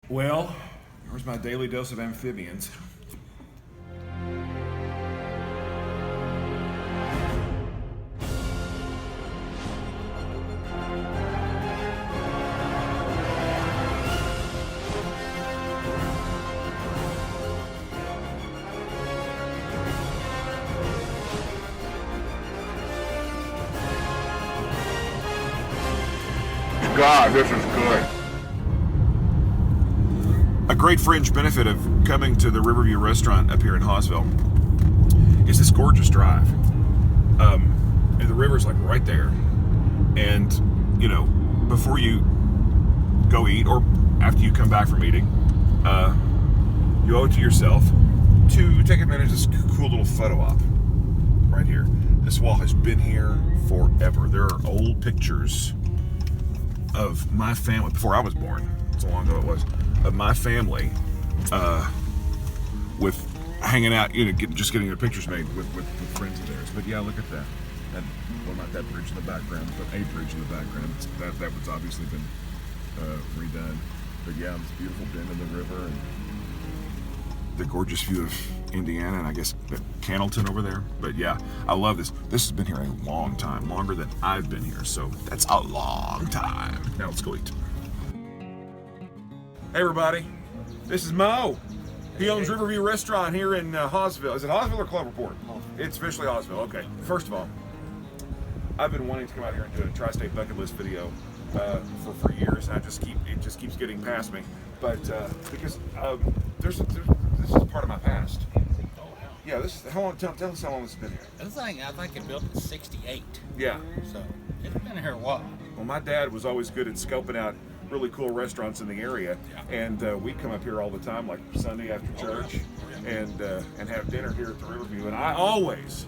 Well, here's my daily dose of amphibians. God, this is good. A great fringe benefit of coming to the Riverview restaurant up here in Hawesville is this gorgeous drive. And the river's like right there. And, you know, before you go eat or after you come back from eating, you owe it to yourself to take advantage of this cool little photo op right here. This wall has been here forever. There are old pictures of my family before I was born. That's how long ago it was. Of my family, with hanging out, you know, just getting their pictures made with friends of theirs. But yeah, look at that. And well, not that bridge in the background, but a bridge in the background. That was obviously been redone. But yeah, this beautiful bend in the river and the gorgeous view of Indiana, and I guess Cannleton over there. But yeah, I love this. This has been here a long time, longer than I've been here. So that's a long time. Now let's go eat. Hey everybody, this is Mo. He owns Riverview Restaurant here in Hawesville. Is it Hawesville or Cloverport? It's officially Hawesville. Okay. First of all, I've been wanting to come out here and do a tri-state bucket list video for years, and it just keeps getting past me. But because this is part of my past. Yeah, this is how long. Tell us how long this has been here. This thing, I think it built in '68. Yeah. So it's been here a while. Well, my dad was always good at scoping out really cool restaurants in the area, and we come up here all the time, like Sunday after church, and have dinner here at the Riverview. And I always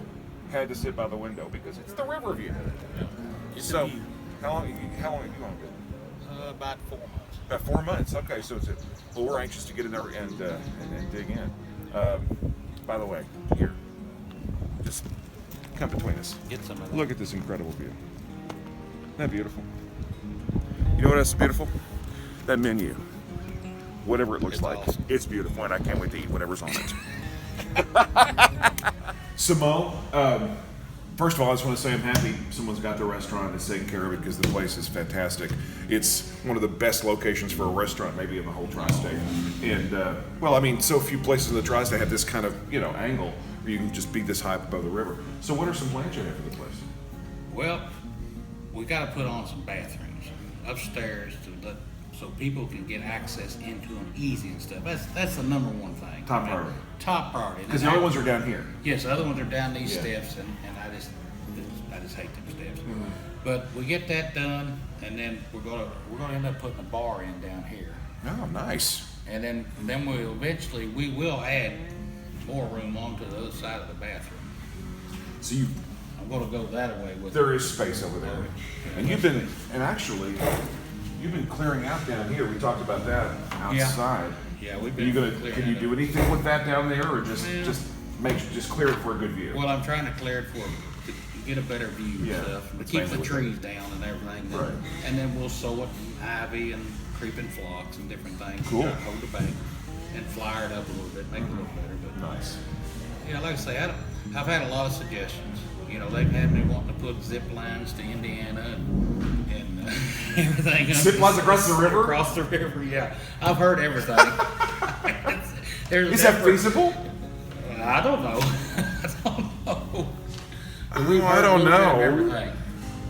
had to sit by the window because it's the Riverview. So, how long have you owned it? About 4 months. About 4 months. Okay, so well, we're anxious to get in there and dig in. By the way, here, just come between us. Get some of that. Look at this incredible view. Isn't that beautiful? You know what else is beautiful? That menu. Whatever it looks It's like. awesome. It's beautiful, and I can't wait to eat whatever's on it. Simone, first of all, I just want to say I'm happy someone's got the restaurant and is taking care of it because the place is fantastic. It's one of the best locations for a restaurant, maybe in the whole tri-state. And, well, I mean, so few places in the tri-state have this kind of, you know, angle where you can just be this high up above the river. So what are some plans you have for the place? Well, we got to put on some bathrooms upstairs so people can get access into them easy and stuff. That's the number one thing. Top priority. Top priority. Because the other ones are down here. Yes, the other ones are down these steps, and I just hate them steps. Mm-hmm. But we get that done, and then we're gonna end up putting a bar in down here. Oh, nice. And then we will add more room onto the other side of the bathroom. So I'm gonna go that way with there is space over there. And you've been clearing out down here. We talked about that outside. Yeah, we've Are you been gonna? Can you do anything with that down there, or just clear it for a good view? Well, I'm trying to clear it to get a better view and stuff. To keep the trees down and everything. Right. And then we'll sow it in ivy and creeping phlox and different things. Cool. Try to hold the bank and flyer it up a little bit, make it a little better. But Nice. yeah, like I say, I've had a lot of suggestions. You know, they've had me wanting to put zip lines to Indiana and everything. Zip lines across the river? Across the river, yeah. I've heard everything. Is that feasible? I don't know. I don't know. Everything.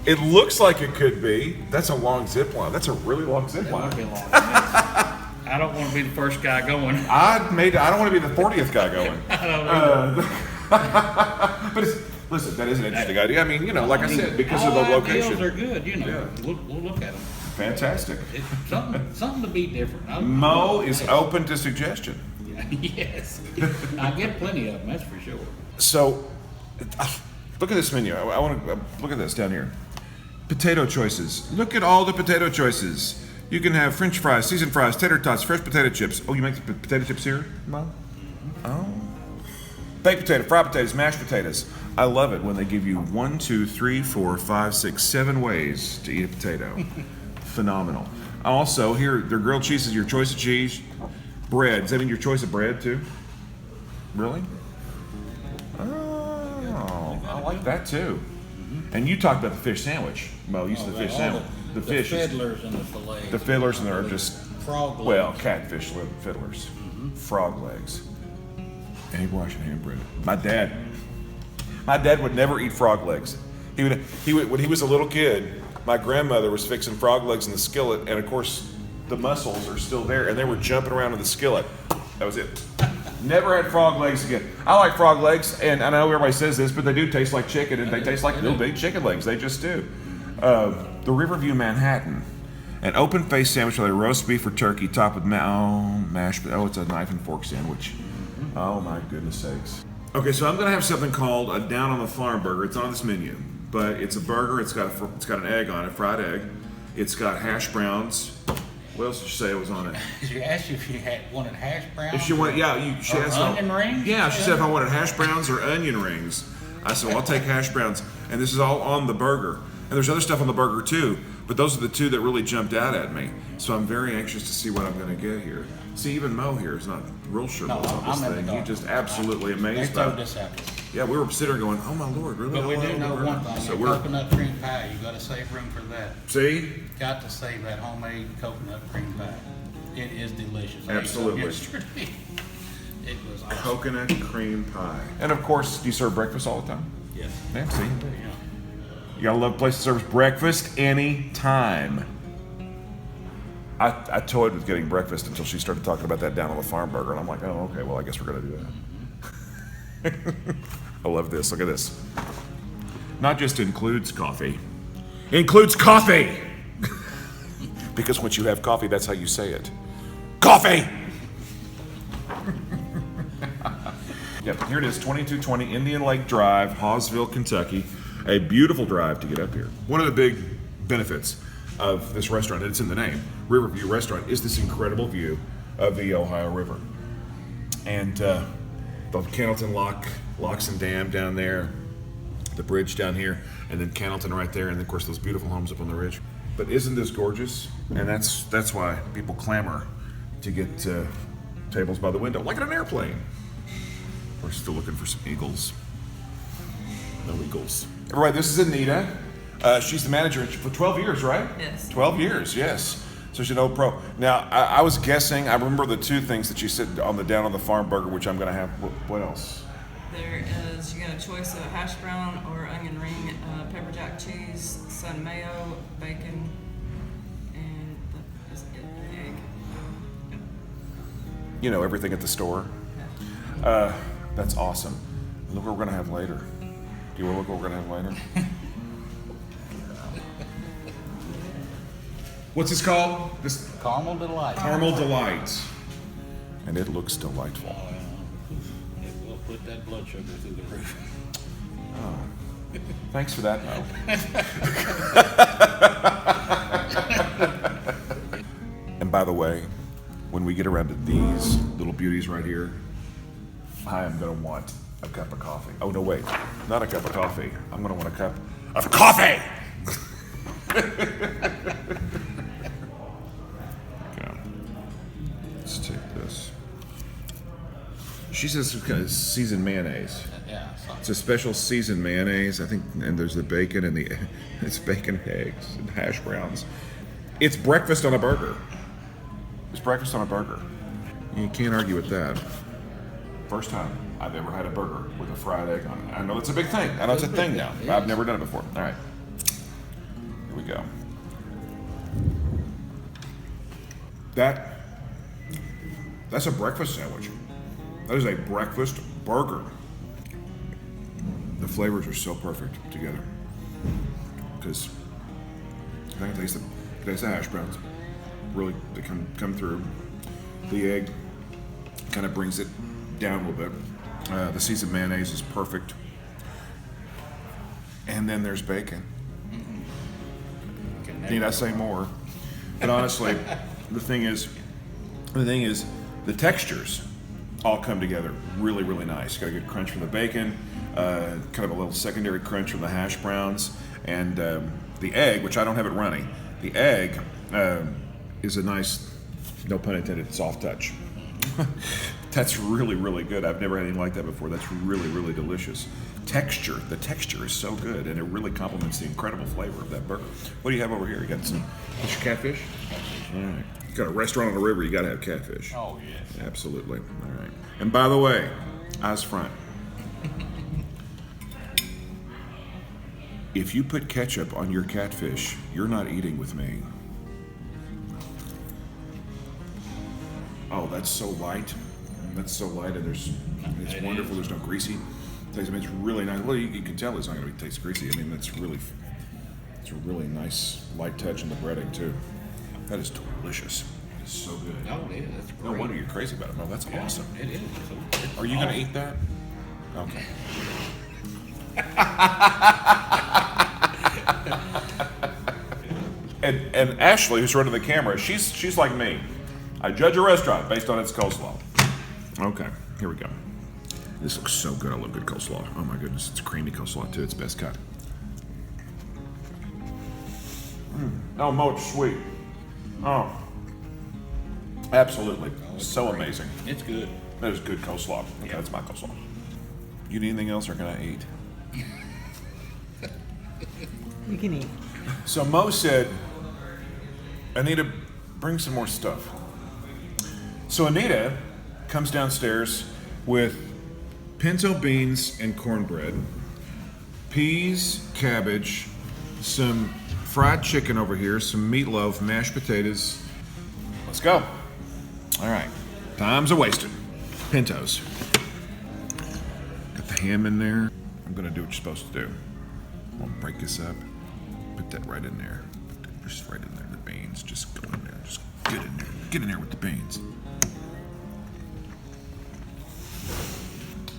It looks like it could be. That's a long zip line. That's a really long zip It line. might be long. I don't want to be the first guy going. I don't want to be the 40th guy going. I don't know. But listen, that is an interesting idea. I mean, you know, like I said, because of the all location. ideals are good, you know. Yeah. We'll look at them. Fantastic. It's something to be different. Mo is open to suggestion. Yes. I get plenty of them, that's for sure. So, look at this menu. I want to look at this down here. Potato choices. Look at all the potato choices. You can have French fries, seasoned fries, tater tots, fresh potato chips. Oh, you make the potato chips here, Mo? Oh. Baked potato, fried potatoes, mashed potatoes. I love it when they give you 1, 2, 3, 4, 5, 6, 7 ways to eat a potato. Phenomenal. Also, here, their grilled cheese is your choice of cheese. Bread, does that mean your choice of bread too? Really? Oh, I like that too. And you talked about the fish sandwich, Mo. You said the fish sandwich. The fish. Fiddlers and the fillets. The fiddlers and they're just frog legs. well, catfish fiddlers, frog legs, egg wash and hand bread. My dad would never eat frog legs. He would when he was a little kid. My grandmother was fixing frog legs in the skillet, and of course, the mussels are still there, and they were jumping around in the skillet. That was it. Never had frog legs again. I like frog legs, and I know everybody says this, but they do taste like chicken, and they taste like little big chicken legs. They just do. The Riverview Manhattan, an open-faced sandwich with a roast beef or turkey topped with mashed. Oh, it's a knife and fork sandwich. Oh my goodness sakes. Okay, so I'm gonna have something called a Down on the Farm burger. It's on this menu, but it's a burger. It's got an egg on it, fried egg. It's got hash browns. What else did you say was on it? She asked you if you wanted hash browns. If she wanted, yeah, she asked onion rings. Yeah, she said if I wanted hash browns or onion rings. I said, well, I'll take hash browns, and this is all on the burger. And there's other stuff on the burger too, but those are the two that really jumped out at me. So I'm very anxious to see what I'm going to get here. See, even Mo here is not real sure No, what's on this I'm thing. in the He's just absolutely amazed They by throw it. this out. Yeah, we were sitting there going, oh my Lord, really? But we All do over know the burger? one thing. So Your coconut cream pie, you got to save room for that. see? Got to save that homemade coconut cream pie. It is delicious. I ate some Absolutely. yesterday. It was awesome. Coconut cream pie. And of course, do you serve breakfast all the time? Yes. Yeah, see? Yeah. You gotta love a place that serves breakfast anytime. I toyed with getting breakfast until she started talking about that Down on the Farm burger, and I'm like, oh, okay, well, I guess we're gonna do that. I love this. Look at this. Not just includes coffee, includes coffee. Because once you have coffee, that's how you say it. Coffee! Yep, here it is, 2220 Indian Lake Drive, Hawesville, Kentucky. A beautiful drive to get up here. One of the big benefits of this restaurant, and it's in the name, Riverview Restaurant, is this incredible view of the Ohio River. And the Cannleton Locks and Dam down there, the bridge down here, and then Cannleton right there, and of course those beautiful homes up on the ridge. But isn't this gorgeous? And that's why people clamor to get tables by the window, like in an airplane. We're still looking for some eagles. No eagles. Everybody, this is Anita. She's the manager for 12 years, right? Yes. 12 years, yes. So she's an old pro. Now, I was guessing, I remember the two things that you said on the Down on the Farm burger, which I'm going to have. What else? There is, you got a choice of a hash brown or onion ring, pepper jack cheese, sun mayo, bacon, and the egg. You know, everything at the store. That's awesome. Look what we're going to have later. Do you want to look what we're going to have later? What's this called? This Caramel Delight. Caramel Delight. And it looks delightful. It will put that blood sugar through the roof. Thanks for that, Mo. And by the way, when we get around to these little beauties right here, I am going to want a cup of coffee. Oh, no, wait. Not a cup of coffee. I'm going to want a cup of coffee! Okay. Let's take this. She says it's kind of seasoned mayonnaise. Yeah. It's a special seasoned mayonnaise, I think, and there's the bacon and it's bacon, eggs, and hash browns. It's breakfast on a burger. It's breakfast on a burger. You can't argue with that. First time I've ever had a burger with a fried egg on it. I know it's a big thing. I know it's a thing now. I've never done it before. All right. Here we go. That's a breakfast sandwich. That is a breakfast burger. The flavors are so perfect together. Because I can taste the hash browns. Really, they come through. The egg kind of brings it down a little bit. The seasoned mayonnaise is perfect. And then there's bacon. Need I say more? But honestly, the thing is, the textures all come together really, really nice. You got a good crunch from the bacon, kind of a little secondary crunch from the hash browns, and the egg, which I don't have it runny. The egg is a nice, no pun intended, soft touch. That's really, really good. I've never had anything like that before. That's really, really delicious. The texture is so good, and it really complements the incredible flavor of that burger. What do you have over here? You got some catfish? All right. You got a restaurant on the river, you got to have catfish. Oh, yes. Absolutely. All right. And by the way, eyes front. If you put ketchup on your catfish, you're not eating with me. Oh, that's so light. That's so light, and it's wonderful. There's no greasy taste. I mean, it's really nice. Well, you can tell it's not going to taste greasy. I mean, it's a really nice light touch in the breading too. That is delicious. It's so good. Oh, it is. That's No great. wonder you're crazy about it. No, that's awesome. It is. Are you going to eat that? Okay. And Ashley, who's running the camera, she's like me. I judge a restaurant based on its coleslaw. Okay, here we go. This looks so good. I love good coleslaw. Oh my goodness, it's creamy coleslaw too. It's best cut. Oh, Mo, it's sweet. Oh, absolutely. So amazing. It's good. That is good coleslaw. Okay, that's my coleslaw. You need anything else, or can I eat? You can eat. So Mo said, Anita, bring some more stuff. So Anita comes downstairs with pinto beans and cornbread, peas, cabbage, some fried chicken over here, some meatloaf, mashed potatoes. Let's go. All right. Time's a wasted. Pintos. Got the ham in there. I'm going to do what you're supposed to do. I'm going to break this up. Put that right in there. Just right in there. The beans. Just go in there. Just get in there. Get in there with the beans.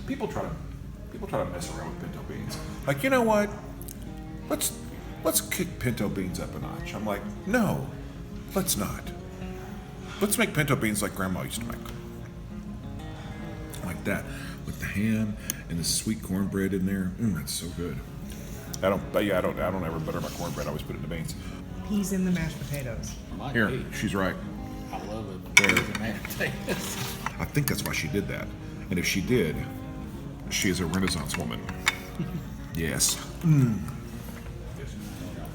People try to mess around with pinto beans. Like, you know what? Let's kick pinto beans up a notch. I'm like, no, let's not. Let's make pinto beans like Grandma used to make. Like that, with the ham and the sweet cornbread in there. That's so good. I don't ever butter my cornbread. I always put it in the beans. Peas in the mashed potatoes. Might Here, be. she's right. I love it. There. It's a mashed potatoes. I think that's why she did that. And if she did, she is a Renaissance woman. Yes.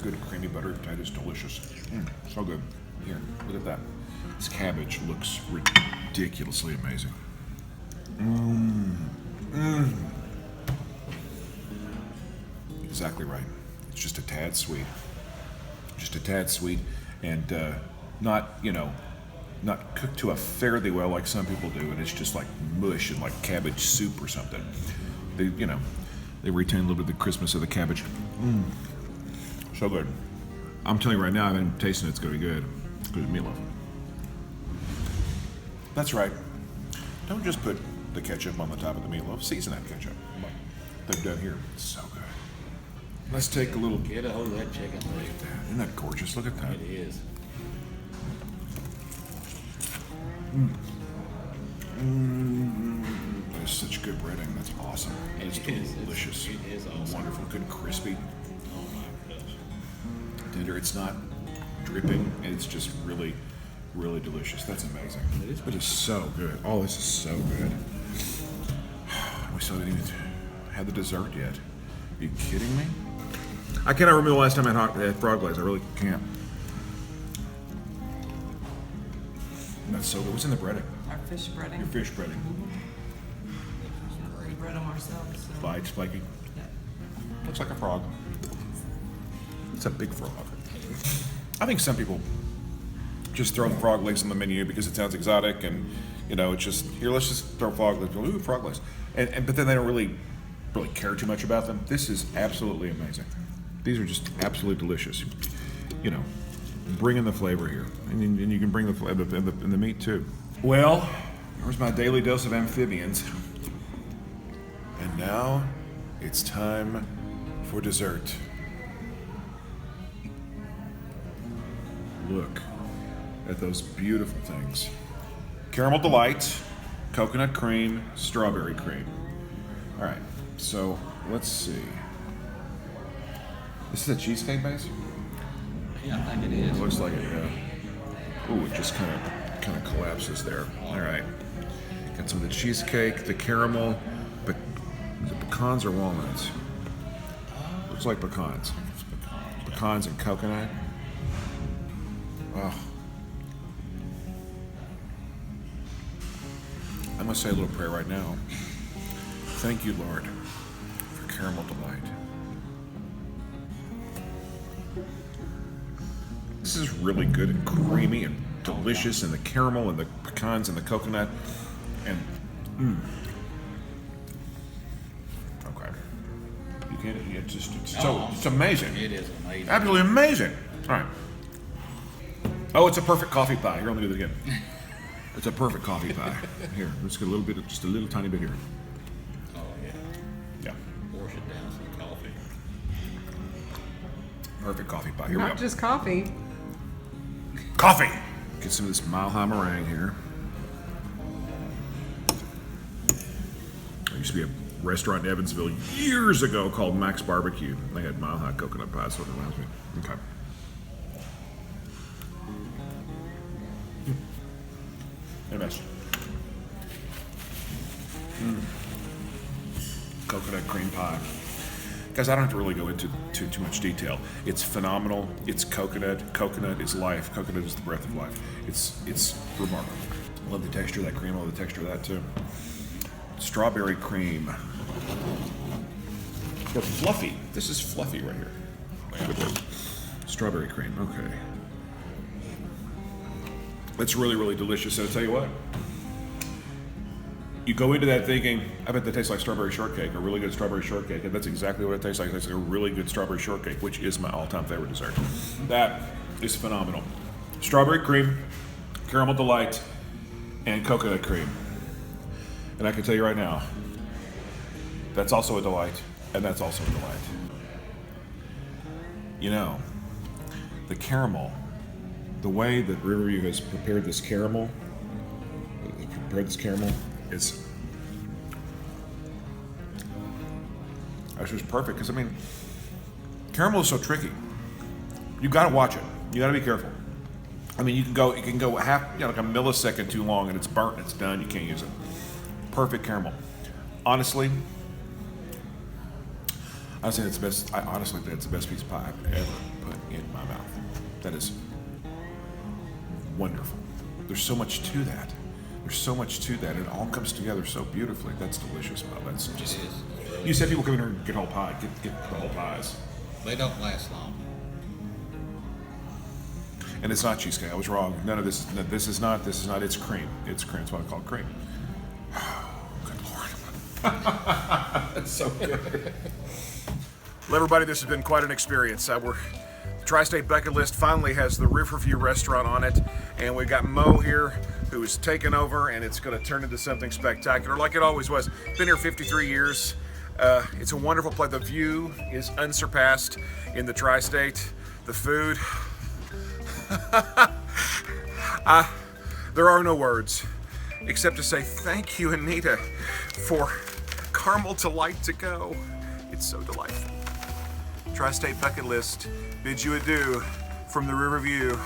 Good creamy buttered potatoes, delicious. So good. Here, look at that. This cabbage looks ridiculously amazing. Exactly right. It's just a tad sweet. Just a tad sweet, and not cooked to a fairly well like some people do, and it's just like mush and like cabbage soup or something. They retain a little bit of the crispness of the cabbage. So good. I'm telling you right now, I've been tasting it. It's going to be good. It's good as meatloaf. That's right. Don't just put the ketchup on the top of the meatloaf. Season that ketchup. They've done here. It's so good. Let's take a little. Get a hold of that chicken leg. Isn't that gorgeous? Look at that. It is. That is such good breading. That's awesome. It's It is. delicious. It is awesome. Wonderful. Good and crispy. Oh my gosh. Tender. It's not dripping. It's just really, really delicious. That's amazing. It is so good. Oh, this is so good. We still haven't even had the dessert yet. Are you kidding me? I cannot remember the last time I had frog legs. I really can't. That's so good. What's in the breading? Our fish breading. Your fish breading. We bread them ourselves. So. Bites, flaky. Yeah. Looks like a frog. It's a big frog. I think some people just throw frog legs on the menu because it sounds exotic, and it's just here. Let's just throw frog legs. Ooh, frog legs, but then they don't really care too much about them. This is absolutely amazing. These are just absolutely delicious. Bring in the flavor here, and you can bring the flavor in the meat too. Well, there's my daily dose of amphibians, and now it's time for dessert. Look at those beautiful things. Caramel Delight, coconut cream, strawberry cream. All right, so let's see. This is a cheesecake base? Yeah, I think it is. It looks like it, yeah. Ooh, it just kind of collapses there. All right. Got some of the cheesecake, the caramel, but the pecans or walnuts? Looks like pecans. Pecans and coconut. Oh. I must say a little prayer right now. Thank you, Lord, for caramel delight. This is really good and creamy and delicious, and the caramel and the pecans and the coconut, and okay, you can't. It's amazing. It is amazing. Absolutely amazing. All right. Oh, it's a perfect coffee pie. Here, let me do it again. It's a perfect coffee pie. Here, let's get a little bit, just a little tiny bit here. Oh yeah. Yeah. Wash it down some coffee. Perfect coffee pie. Here we Not go. just coffee. Coffee. Get some of this Mile High meringue here. There used to be a restaurant in Evansville years ago called Max Barbecue. They had Mile High coconut pie. That's what it reminds me. Okay. Hey, best. Coconut cream pie. Guys, I don't have to really go into too much detail. It's phenomenal. It's coconut. Coconut is life. Coconut is the breath of life. It's remarkable. I love the texture of that cream. I love the texture of that too. Strawberry cream. But fluffy. This is fluffy right here. Yeah. Strawberry cream. Okay. It's really, really delicious. And I'll tell you what. You go into that thinking, I bet that tastes like strawberry shortcake, a really good strawberry shortcake, and that's exactly what it tastes like. It tastes like a really good strawberry shortcake, which is my all-time favorite dessert. That is phenomenal. Strawberry cream, caramel delight, and coconut cream. And I can tell you right now, that's also a delight, and that's also a delight. You know, the caramel, the way that Riverview has prepared this caramel, is perfect, because I mean, caramel is so tricky. You got to watch it. You got to be careful. I mean, it can go half, like a millisecond too long, and it's burnt, and it's done. You can't use it. Perfect caramel. Honestly, I say it's the best. I honestly think it's the best piece of pie I've ever put in my mouth. That is wonderful. There's so much to that. There's so much to that. It all comes together so beautifully. That's delicious, Bob. That's just. It is. You said people come in here and get whole pie. Get the whole pies. They don't last long. And it's not cheesecake. I was wrong. None of this. This is not. It's cream. It's cream. It's what I call cream. Good Lord. That's so good. Well, everybody, this has been quite an experience. The Tri-State Bucket List finally has the Riverview restaurant on it, and we've got Mo here who's taken over, and it's going to turn into something spectacular, like it always was. Been here 53 years. It's a wonderful place. The view is unsurpassed in the Tri-State. The food, there are no words except to say thank you, Anita, for caramel delight to go. It's so delightful. Tri-State Bucket List bids you adieu from the Riverview.